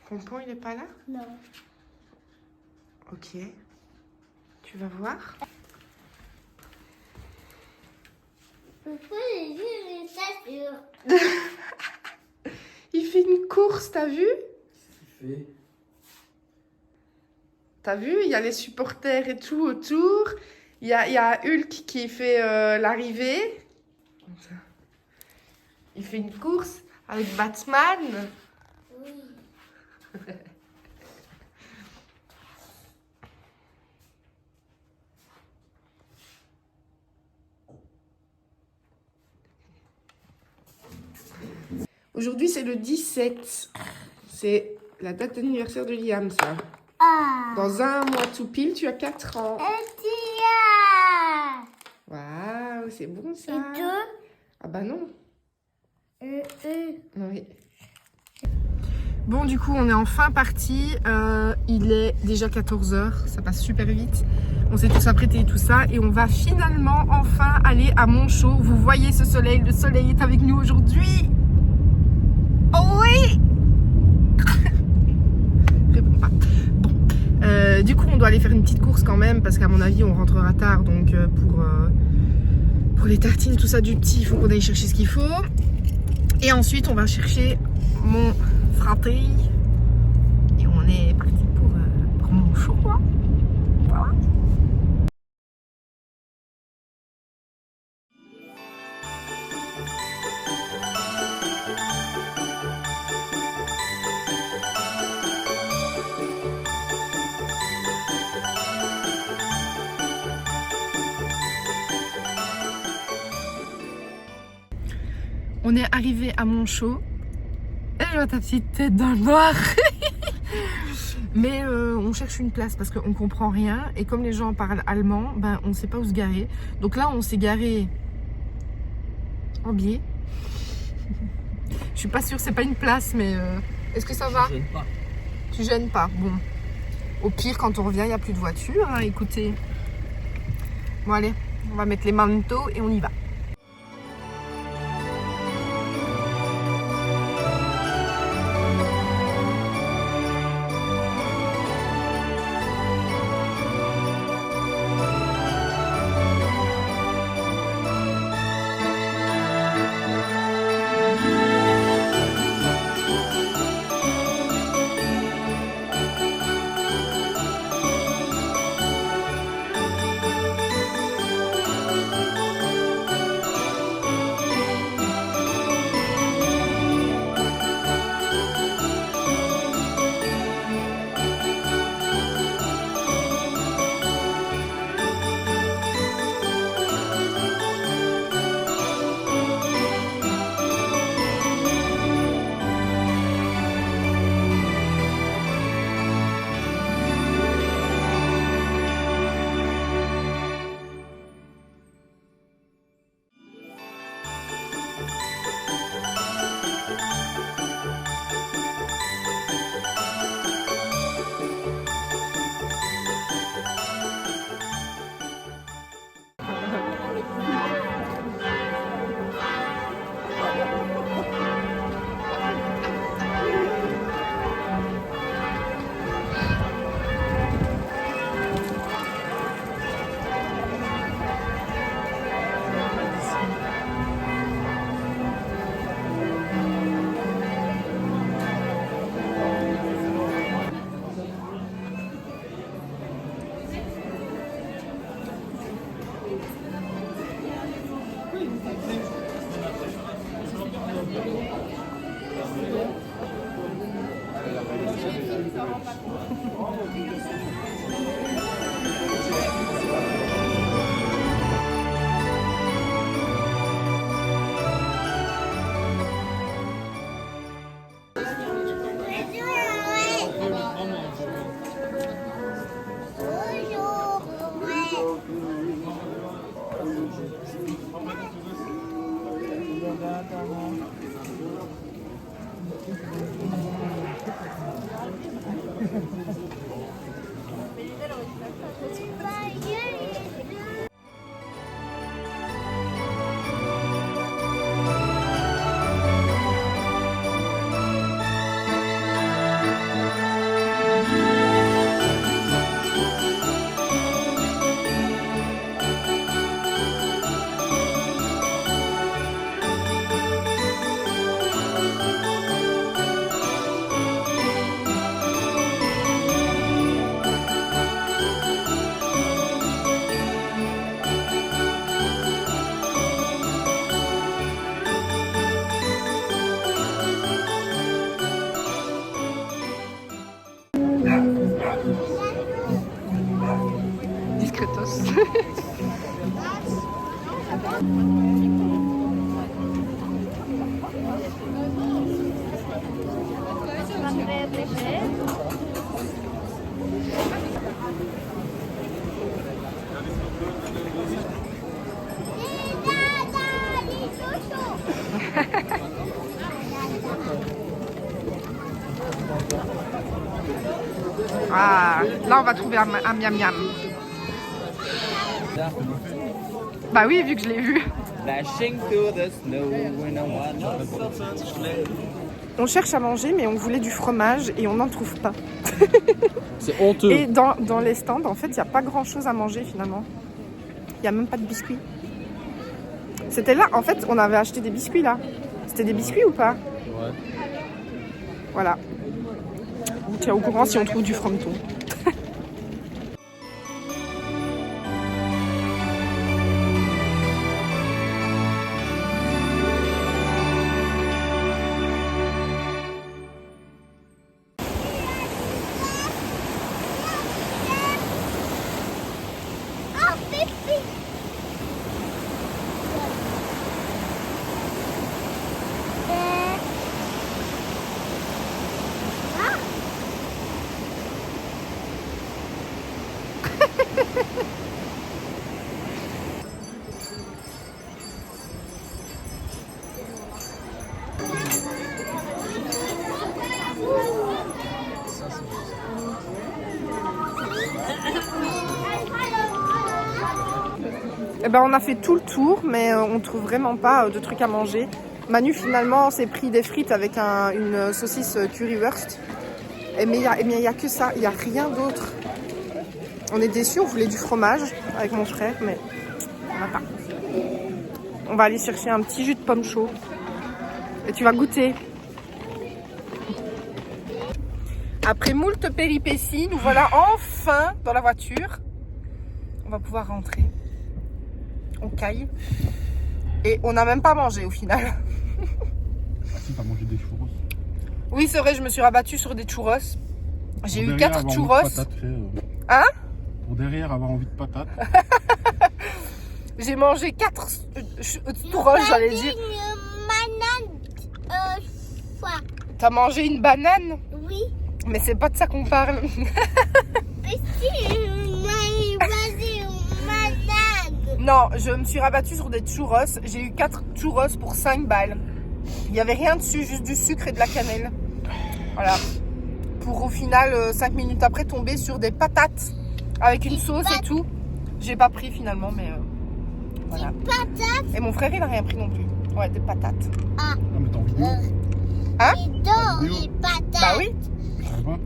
Pompon, il est pas là? Non. Ok. Tu vas voir? Pourquoi j'ai vu une statue? Il fait une course, t'as vu? Qu'est-ce qu'il fait? T'as vu? Il y a les supporters et tout autour. Il y a Hulk qui fait l'arrivée. Comme ça. Il fait une course avec Batman. Oui. Aujourd'hui, c'est le 17. C'est la date d'anniversaire de Liam, ça. Ah. Dans un mois tout pile, tu as 4 ans. Et Tia. Waouh, c'est bon ça. Et deux. Ah bah non. Et Oui. Bon, du coup, on est enfin parti. Il est déjà 14h. Ça passe super vite. On s'est tous apprêtés et tout ça. Et on va finalement enfin aller à Montchaux. Vous voyez ce soleil. Le soleil est avec nous aujourd'hui. Oh oui. Réponds pas. Bon. Du coup, on doit aller faire une petite course quand même. Parce qu'à mon avis, on rentrera tard. Donc, pour les tartines et tout ça du petit, il faut qu'on aille chercher ce qu'il faut. Et ensuite, on va chercher mon frappé. Et on est parti pour Montchaux. Voilà. On est arrivé à Montchaux. Et je vois ta petite tête dans le noir. Mais on cherche une place parce qu'on comprend rien. Et comme les gens parlent allemand, ben, on ne sait pas où se garer. Donc là, on s'est garé en biais. Je suis pas sûre, c'est pas une place, mais est-ce que ça va? Je gêne pas. Tu gênes pas? Bon. Au pire, quand on revient, il n'y a plus de voiture. Hein, écoutez. Bon, allez, on va mettre les manteaux et on y va. Ah, là on va trouver un miam miam. Bah oui, vu que je l'ai vu. Dashing through the snow in a one. On cherche à manger, mais on voulait du fromage et on n'en trouve pas. C'est honteux. Et dans les stands, en fait, il n'y a pas grand-chose à manger finalement. Il n'y a même pas de biscuits. C'était là, en fait, on avait acheté des biscuits là. C'était des biscuits ou pas? Ouais. Voilà. On vous tient au courant si on trouve du frometon. Oh, Pippi. Eh ben, on a fait tout le tour, mais on trouve vraiment pas de trucs à manger. Manu finalement s'est pris des frites avec une saucisse currywurst. Mais il y a que ça, il n'y a rien d'autre. On est déçus, on voulait du fromage avec mon frère, mais on n'a pas. On va aller chercher un petit jus de pomme chaud. Et tu vas goûter. Après moult péripéties, nous voilà enfin dans la voiture. On va pouvoir rentrer. On caille. Et on n'a même pas mangé au final. Ah si, t'as mangé des churros. Oui, c'est vrai, je me suis rabattue sur des churros. J'ai eu 4 churros. Hein? Pour derrière avoir envie de patates. J'ai mangé 4 churros, j'allais dire. Une banane. T'as mangé une banane? Oui. Mais c'est pas de ça qu'on parle. Mais si, vas-y, une banane. Non, je me suis rabattue sur des churros. J'ai eu 4 churros pour 5 balles. Il n'y avait rien dessus, juste du sucre et de la cannelle. Voilà. Pour au final, 5 minutes après, tomber sur des patates avec une sauce et tout. J'ai pas pris finalement, mais voilà. Des patates. Et mon frère, il a rien pris non plus. Ouais, des patates. Ah, Ah mais t'es en vidéo. Hein? et donc, les patates. Bah oui. Je savais pas.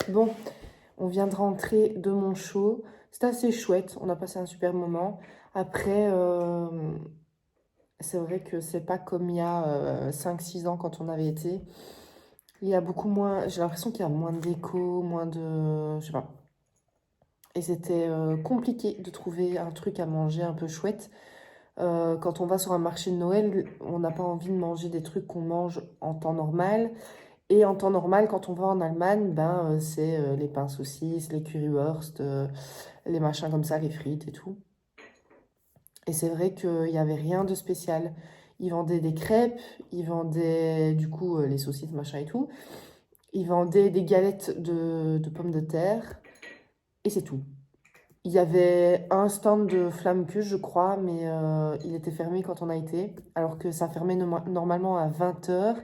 Bon, on vient de rentrer de Montchaux. C'était assez chouette. On a passé un super moment. Après, c'est vrai que c'est pas comme il y a 5-6 ans quand on avait été. Il y a beaucoup moins... J'ai l'impression qu'il y a moins de déco, moins de... Je sais pas. Et c'était compliqué de trouver un truc à manger un peu chouette. Quand on va sur un marché de Noël, on n'a pas envie de manger des trucs qu'on mange en temps normal. Et en temps normal, quand on va en Allemagne, c'est les pains saucisses, les currywurst, les machins comme ça, les frites et tout. Et c'est vrai qu'il n'y avait rien de spécial. Ils vendaient des crêpes, ils vendaient du coup les saucisses, machin et tout. Ils vendaient des galettes de pommes de terre. Et c'est tout. Il y avait un stand de flamme-cuche, je crois, mais il était fermé quand on a été. Alors que ça fermait normalement à 20h.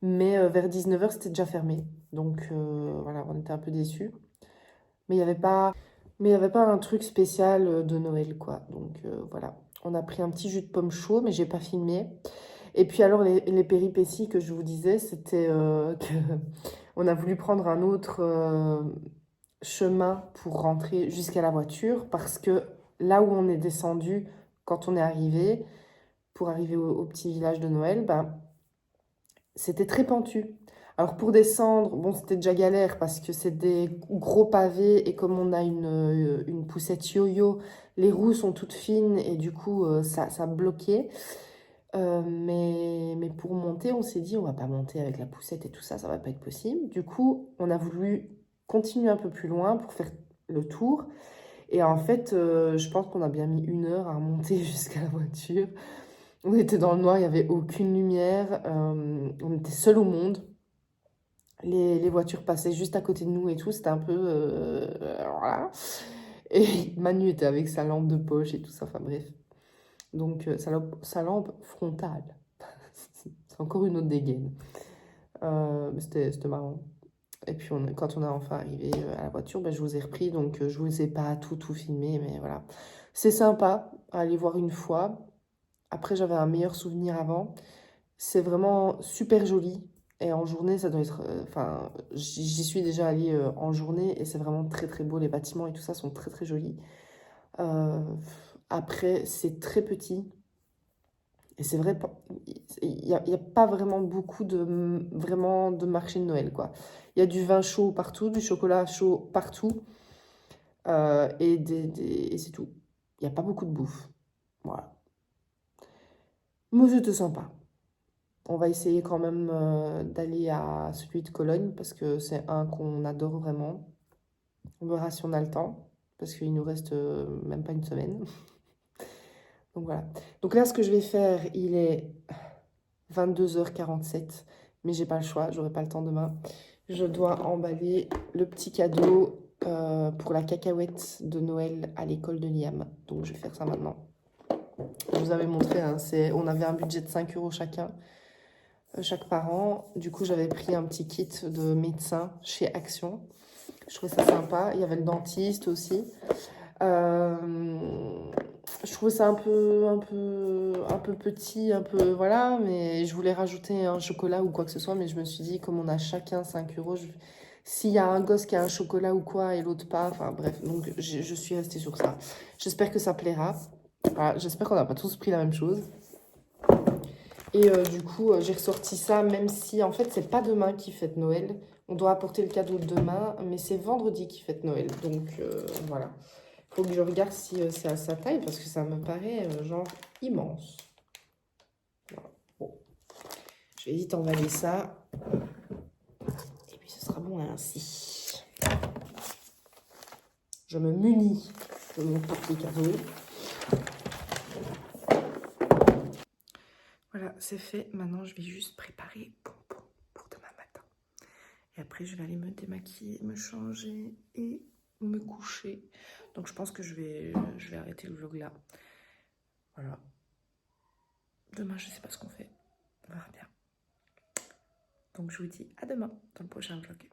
Mais vers 19h, c'était déjà fermé. Donc voilà, on était un peu déçus. Mais il n'y avait pas un truc spécial de Noël, quoi. Donc voilà, on a pris un petit jus de pomme chaud, mais j'ai pas filmé. Et puis alors, les péripéties que je vous disais, c'était qu'on a voulu prendre un autre chemin pour rentrer jusqu'à la voiture. Parce que là où on est descendu, quand on est arrivé, pour arriver au petit village de Noël, c'était très pentu. Alors pour descendre, bon, c'était déjà galère parce que c'est des gros pavés et comme on a une poussette yo-yo, les roues sont toutes fines et du coup ça bloquait. Mais pour monter, on s'est dit on va pas monter avec la poussette et tout ça, ça va pas être possible. Du coup, on a voulu continuer un peu plus loin pour faire le tour. Et en fait, je pense qu'on a bien mis 1 heure à remonter jusqu'à la voiture. On était dans le noir, il n'y avait aucune lumière. On était seuls au monde. Les voitures passaient juste à côté de nous et tout. C'était un peu... voilà. Et Manu était avec sa lampe de poche et tout ça. Enfin bref. Donc, sa lampe frontale. C'est encore une autre dégaine. Mais c'était marrant. Et puis, quand on est enfin arrivé à la voiture, ben, je vous ai repris. Donc, je vous ai pas tout filmé. Mais voilà. C'est sympa à aller voir une fois. Après, j'avais un meilleur souvenir avant. C'est vraiment super joli. Et en journée, ça doit être... Enfin, j'y suis déjà allée en journée. Et c'est vraiment très, très beau. Les bâtiments et tout ça sont très, très jolis. Euh, Après, c'est très petit. Et c'est vrai, il y a pas vraiment beaucoup de marché de Noël, quoi. Il y a du vin chaud partout, du chocolat chaud partout, et c'est tout. Il n'y a pas beaucoup de bouffe. Voilà. Mais c'était sympa. On va essayer quand même d'aller à celui de Cologne, parce que c'est un qu'on adore vraiment. On verra si on a le temps, parce qu'il nous reste même pas une semaine. Donc voilà. Donc là, ce que je vais faire, il est 22h47, mais j'ai pas le choix, j'aurai pas le temps demain. Je dois emballer le petit cadeau pour la cacahuète de Noël à l'école de Liam. Donc je vais faire ça maintenant. Je vous avais montré, hein, on avait un budget de 5 € chacun, chaque parent. Du coup, j'avais pris un petit kit de médecin chez Action. Je trouvais ça sympa. Il y avait le dentiste aussi. Je trouvais ça un peu petit, un peu voilà, mais je voulais rajouter un chocolat ou quoi que ce soit, mais je me suis dit, comme on a chacun 5 €, s'il y a un gosse qui a un chocolat ou quoi et l'autre pas, enfin bref, donc je suis restée sur ça. J'espère que ça plaira. Voilà, j'espère qu'on n'a pas tous pris la même chose. Et du coup, j'ai ressorti ça, même si en fait, c'est pas demain qui fête Noël. On doit apporter le cadeau demain, mais c'est vendredi qui fête Noël. Donc voilà. Faut que je regarde si c'est à sa taille, parce que ça me paraît genre immense. Voilà. Bon. Je vais vite emballer ça. Et puis ce sera bon ainsi. Je me munis de mon petit cadeau. Voilà, c'est fait. Maintenant, je vais juste préparer bonbons pour demain matin. Et après, je vais aller me démaquiller, me changer et me coucher. Donc, je pense que je vais arrêter le vlog là. Voilà. Demain, je sais pas ce qu'on fait. On verra bien. Donc, je vous dis à demain dans le prochain vlog.